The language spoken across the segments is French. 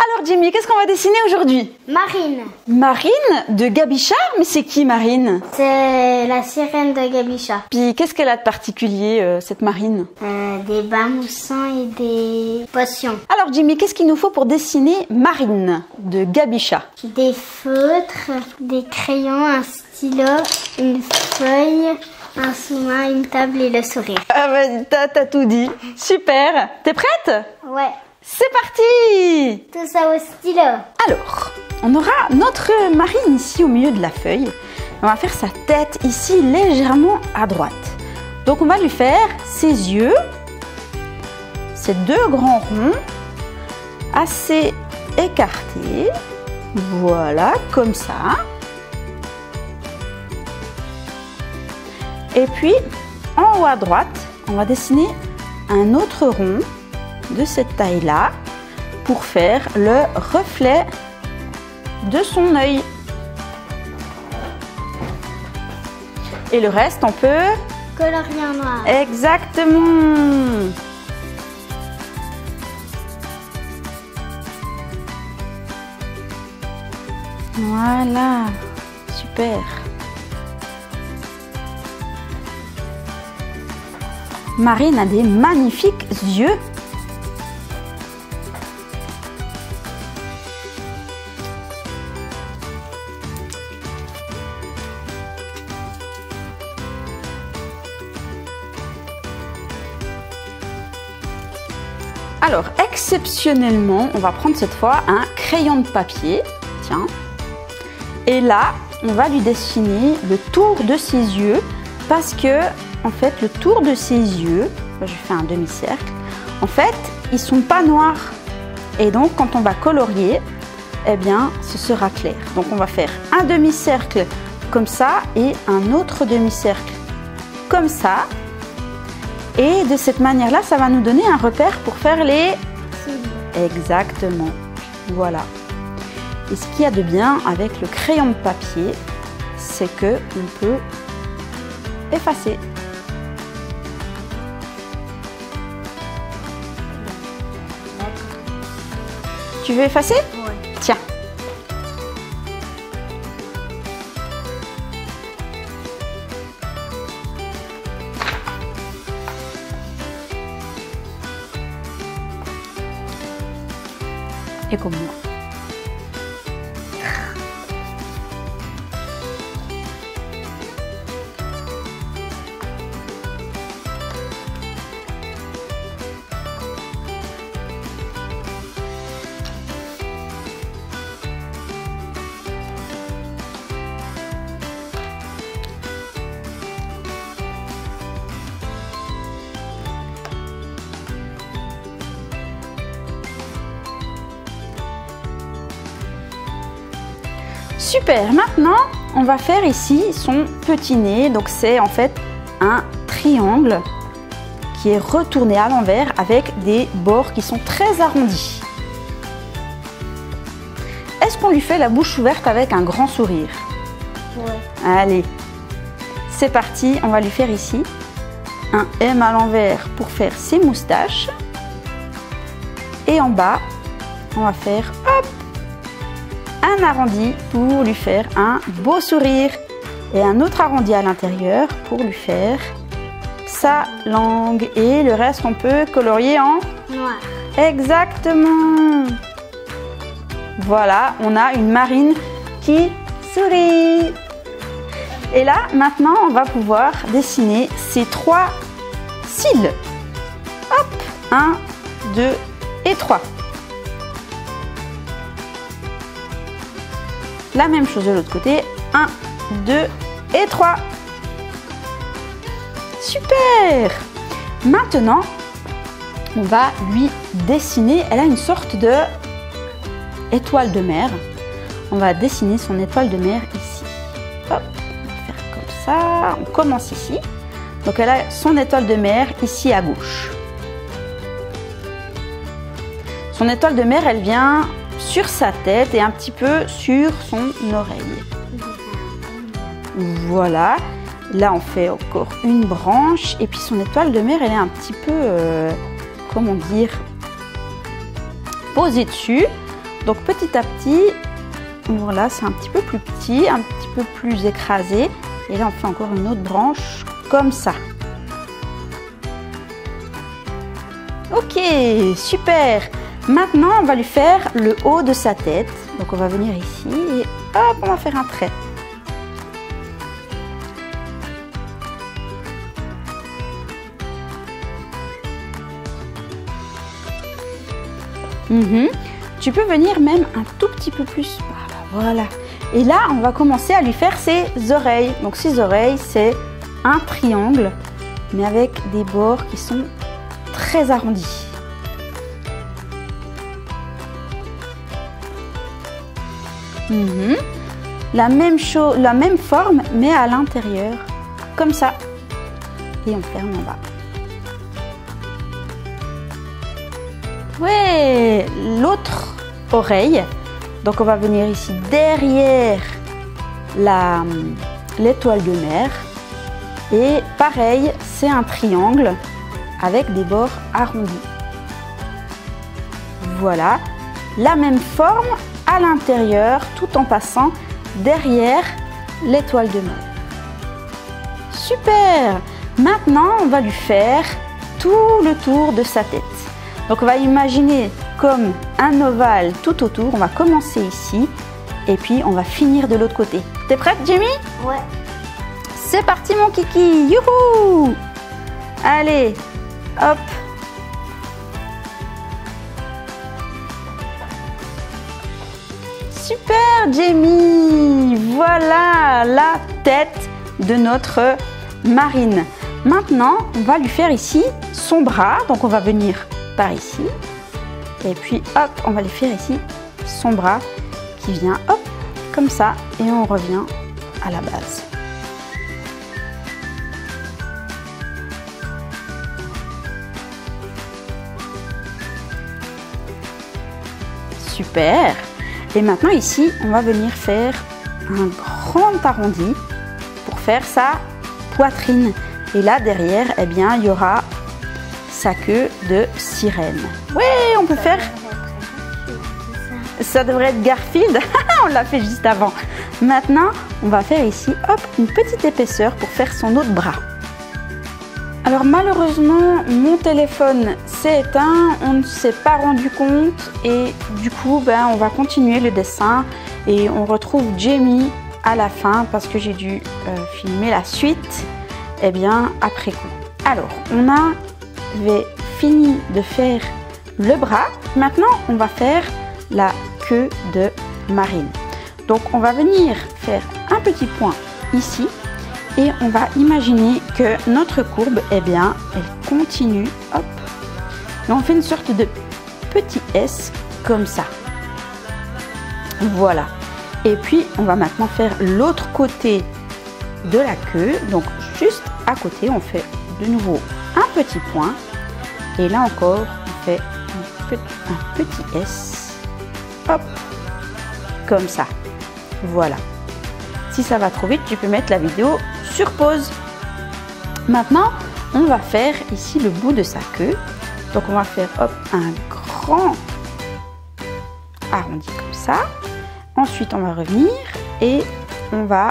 Alors Jimmy, qu'est-ce qu'on va dessiner aujourd'hui? Marine. Marine de Gabicha? Mais c'est qui Marine? C'est la sirène de Gabicha. Puis qu'est-ce qu'elle a de particulier cette Marine? Des bains moussants et des potions. Alors Jimmy, qu'est-ce qu'il nous faut pour dessiner Marine de Gabicha? Des feutres, des crayons, un stylo, une feuille, un sous-main, une table et le sourire. Ah bah t'as tout dit. Super. T'es prête? Ouais. C'est parti! Tout ça au stylo. Alors, on aura notre Marine ici au milieu de la feuille. On va faire sa tête ici légèrement à droite. Donc on va lui faire ses yeux, ces deux grands ronds, assez écartés. Voilà, comme ça. Et puis, en haut à droite, on va dessiner un autre rond de cette taille-là pour faire le reflet de son œil. Et le reste, on peut colorier en noir. Exactement. Voilà, super. Marine a des magnifiques yeux. Alors, exceptionnellement, on va prendre cette fois un crayon de papier. Tiens. Et là, on va lui dessiner le tour de ses yeux parce que, en fait, le tour de ses yeux, je fais un demi-cercle, en fait, ils sont pas noirs. Et donc, quand on va colorier, eh bien, ce sera clair. Donc, on va faire un demi-cercle comme ça et un autre demi-cercle comme ça. Et de cette manière-là, ça va nous donner un repère pour faire les... Exactement. Voilà. Et ce qu'il y a de bien avec le crayon de papier, c'est que on peut effacer. Tu veux effacer? Oui. Tiens. Et comme moi. Super, maintenant on va faire ici son petit nez, donc c'est en fait un triangle qui est retourné à l'envers avec des bords qui sont très arrondis. Est-ce qu'on lui fait la bouche ouverte avec un grand sourire? Ouais. Allez, c'est parti, on va lui faire ici un M à l'envers pour faire ses moustaches et en bas on va faire hop, un arrondi pour lui faire un beau sourire et un autre arrondi à l'intérieur pour lui faire sa langue et le reste on peut colorier en Noir. Exactement. Voilà, on a une Marine qui sourit. Et là maintenant on va pouvoir dessiner ces trois cils. Hop, 1, 2 et 3. La même chose de l'autre côté, 1, 2 et 3. Super! Maintenant, on va lui dessiner, elle a une sorte de étoile de mer. On va dessiner son étoile de mer ici. Hop, on va faire comme ça, on commence ici. Donc elle a son étoile de mer ici à gauche. Son étoile de mer, elle vient sur sa tête et un petit peu sur son oreille. Voilà. Là, on fait encore une branche et puis son étoile de mer, elle est un petit peu, comment dire, posée dessus. Donc petit à petit, voilà, c'est un petit peu plus petit, un petit peu plus écrasé. Et là, on fait encore une autre branche comme ça. Ok, super. Maintenant, on va lui faire le haut de sa tête. Donc on va venir ici et hop, on va faire un trait. Tu peux venir même un tout petit peu plus par là, voilà. Et là, on va commencer à lui faire ses oreilles. Donc ses oreilles, c'est un triangle, mais avec des bords qui sont très arrondis. La même chose, la même forme, mais à l'intérieur, comme ça. Et on ferme en bas. Ouais, l'autre oreille. Donc on va venir ici derrière l'étoile de mer. Et pareil, c'est un triangle avec des bords arrondis. Voilà, la même forme à l'intérieur tout en passant derrière l'étoile de mer. Super! Maintenant, on va lui faire tout le tour de sa tête. Donc on va imaginer comme un ovale tout autour. On va commencer ici et puis on va finir de l'autre côté. T'es prête, Jamie? Ouais. C'est parti mon kiki, youhou! Allez, hop! Super Jamie! Voilà la tête de notre marine. Maintenant, on va lui faire ici son bras. Donc on va venir par ici. Et puis hop, on va lui faire ici son bras qui vient hop, comme ça. Et on revient à la base. Super! Et maintenant ici, on va venir faire un grand arrondi pour faire sa poitrine. Et là derrière, eh bien, il y aura sa queue de sirène. Oui, on peut faire... Ça devrait être Garfield. On l'a fait juste avant. Maintenant, on va faire ici, hop, une petite épaisseur pour faire son autre bras. Alors malheureusement, mon téléphone s'est éteint, on ne s'est pas rendu compte et du coup, on va continuer le dessin et on retrouve Jamie à la fin parce que j'ai dû filmer la suite après coup. Alors, on avait fini de faire le bras. Maintenant, on va faire la queue de marine. Donc, on va venir faire un petit point ici. Et on va imaginer que notre courbe, elle continue, hop. Et on fait une sorte de petit S comme ça. Voilà. Et puis, on va maintenant faire l'autre côté de la queue. Donc, juste à côté, on fait de nouveau un petit point. Et là encore, on fait un petit S. Hop. Comme ça. Voilà. Si ça va trop vite, tu peux mettre la vidéo sur pause. Maintenant, on va faire ici le bout de sa queue. Donc, on va faire hop, un grand arrondi comme ça. Ensuite, on va revenir et on va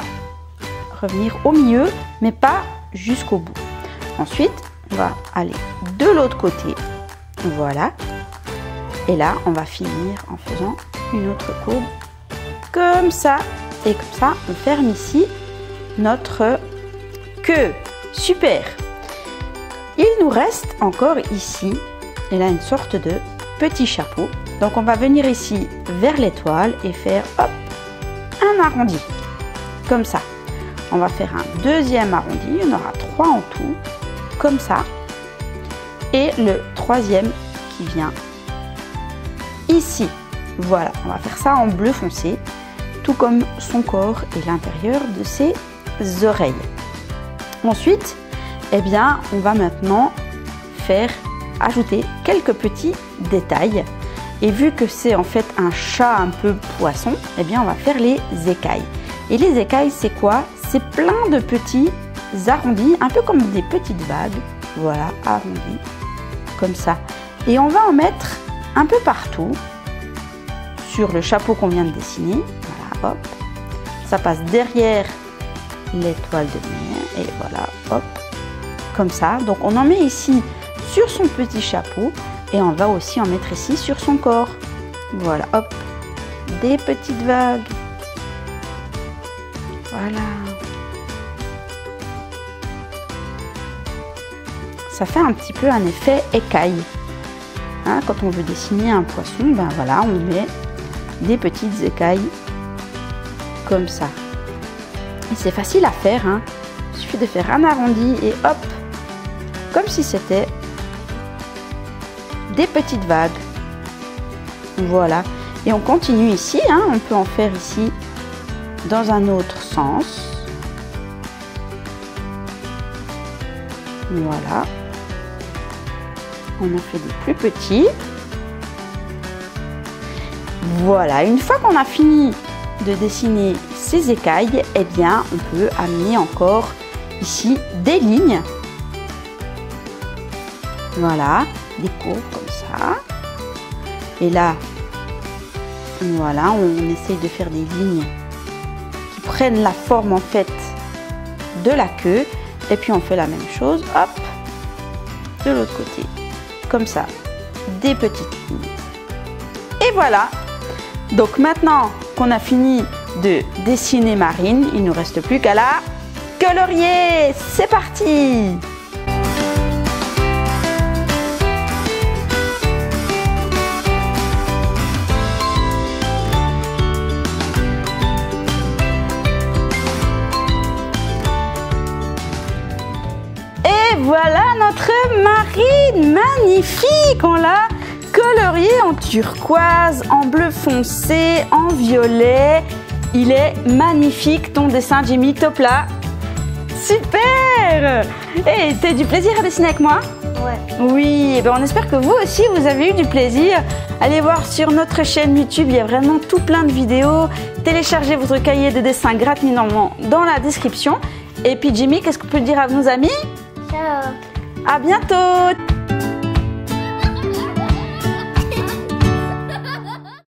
revenir au milieu, mais pas jusqu'au bout. Ensuite, on va aller de l'autre côté. Voilà. Et là, on va finir en faisant une autre courbe comme ça. Et comme ça, on ferme ici notre queue. Super! Il nous reste encore ici, et là, une sorte de petit chapeau. Donc, on va venir ici vers l'étoile et faire, hop, un arrondi. Comme ça. On va faire un deuxième arrondi. Il y en aura 3 en tout. Comme ça. Et le troisième qui vient ici. Voilà. On va faire ça en bleu foncé. Tout comme son corps et l'intérieur de ses oreilles. Ensuite, on va maintenant ajouter quelques petits détails. Et vu que c'est en fait un chat un peu poisson, on va faire les écailles. Et les écailles, c'est quoi? C'est plein de petits arrondis, un peu comme des petites vagues. Voilà, arrondis, comme ça. Et on va en mettre un peu partout sur le chapeau qu'on vient de dessiner. Voilà, hop. Ça passe derrière l'étoile de mer et voilà, hop, comme ça. Donc on en met ici sur son petit chapeau et on va aussi en mettre ici sur son corps. Voilà, hop, des petites vagues. Voilà. Ça fait un petit peu un effet écaille. Hein, quand on veut dessiner un poisson, ben voilà, on met des petites écailles comme ça. Et c'est facile à faire, hein. Il suffit de faire un arrondi et hop, comme si c'était des petites vagues. Voilà. Et on continue ici, hein. On peut en faire ici dans un autre sens. Voilà. On en fait des plus petits. Voilà, une fois qu'on a fini de dessiner ces écailles, eh bien, on peut amener encore ici des lignes. Voilà, des courbes comme ça. Et là, voilà, on essaye de faire des lignes qui prennent la forme en fait de la queue. Et puis on fait la même chose, hop, de l'autre côté. Comme ça, des petites lignes. Et voilà. Donc maintenant qu'on a fini de dessiner Marine, il ne nous reste plus qu'à la colorier. C'est parti! Et voilà notre Marine, magnifique! On l'a colorié en turquoise, en bleu foncé, en violet. Il est magnifique ton dessin, Jimmy, top là. Super! Et t'as eu du plaisir à dessiner avec moi? Ouais. Oui, et ben on espère que vous aussi vous avez eu du plaisir. Allez voir sur notre chaîne YouTube, il y a vraiment tout plein de vidéos. Téléchargez votre cahier de dessin gratuitement dans la description. Et puis Jimmy, qu'est-ce qu'on peut dire à nos amis? Ciao. À bientôt!